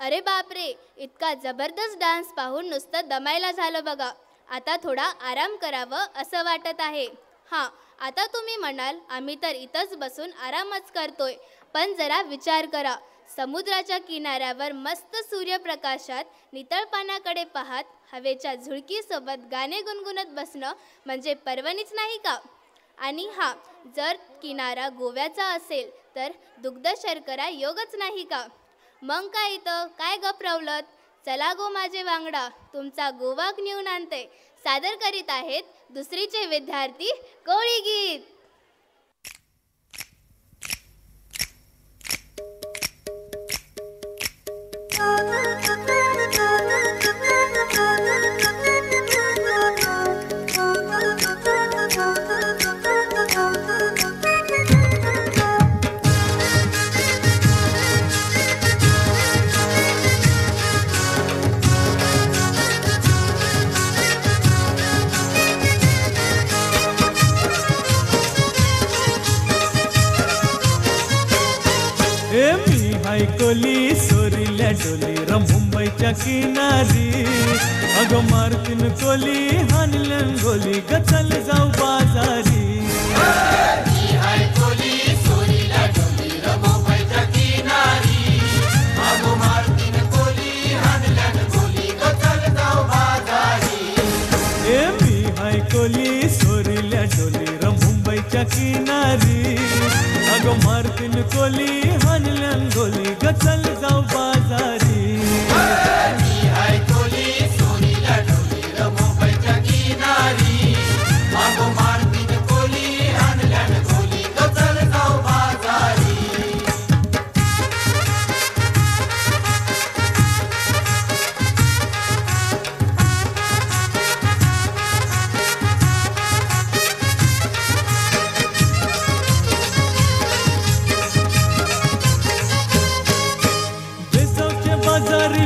अरे बापरे, इतका जबरदस्त डान्स पाहून नुसतं दमायला झालं बघा. आता थोडा आराम करावं असं वाटत आहे. हां, आता तुम्ही म्हणाल आम्ही तर इथंच बसून आरामच करतोय, पण जरा विचार करा. समुद्राच्या किनाऱ्यावर मस्त सूर्यप्रकाशात नितळ पाण्याकडे पाहत हवेच्या झुळकीसोबत गाणे गुणगुणत बसणं म्हणजे पर्वणीच नाही का? आणि हां, जर किनारा गोव्याचा असेल तर दुग्ध शर्करा योगच नाही का? मग काय इथं काय गप्रवलत? चला गो माझे वांगडा, तुमचा गोवा नेऊन आणते. सादर करीत आहेत दुसरीचे विद्यार्थी कोळी गीत. कोली सोरील्या डोली र मुंबईच्या किनारी. अगं मारतीन कोली हानलन गोली ग चल जाऊ बाजारी. कोली सोरील्या डोली र मुंबईच्या किनारी. अगं मारतीन कोली हानलन गोली ग चल जाऊ बाजारी.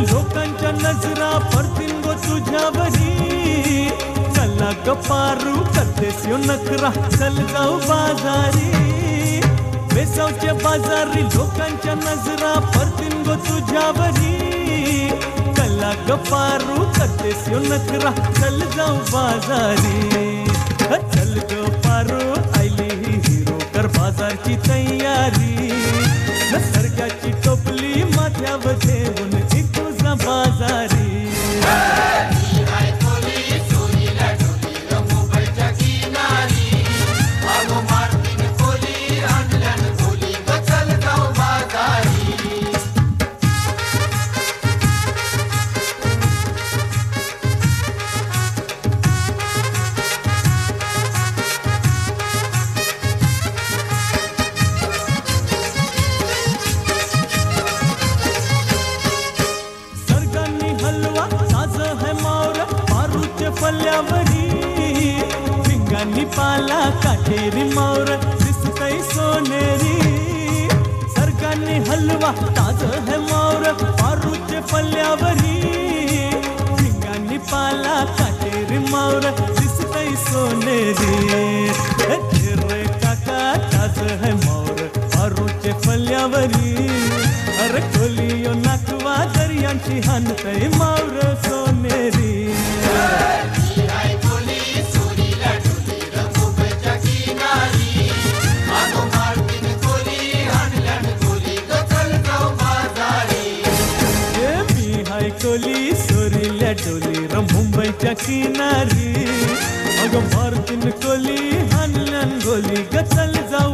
लोकांच्या नजरा पडतील गो तुझ्यावरी. चला ग पारू करतेस यो नखरा चल जाऊ बाजारी. बेसावच्या बाजारी लोकांच्या नजरा पडतील गो तुझ्यावरी. चला ग पारू करतेस यो नखरा चल जाऊ बाजारी. चल ग पारू आयली ही हिरो कर बाजारची तयारी. सर्गाची टोपली माथ्यावर ठेवून बाजारी. पिंगांनी पाला काठेरी मावर दिसतय सोनेरी. सर्गांनी हलवा ताज है मावर पारूचे पल्ल्यावरी. पिंगांनी पाला काठेरी मावर दिसतय सोनेरी. रे काका ताज है मावर पारूचे पल्ल्यावरी. अरे खोलियो नाकवा दर्यांची हानतय मावर सोनेरी. कोली सोरील्या डोली र मुंबईच्या किनारी. अगं मारतीन कोली हानलन गोली ग चल जाऊ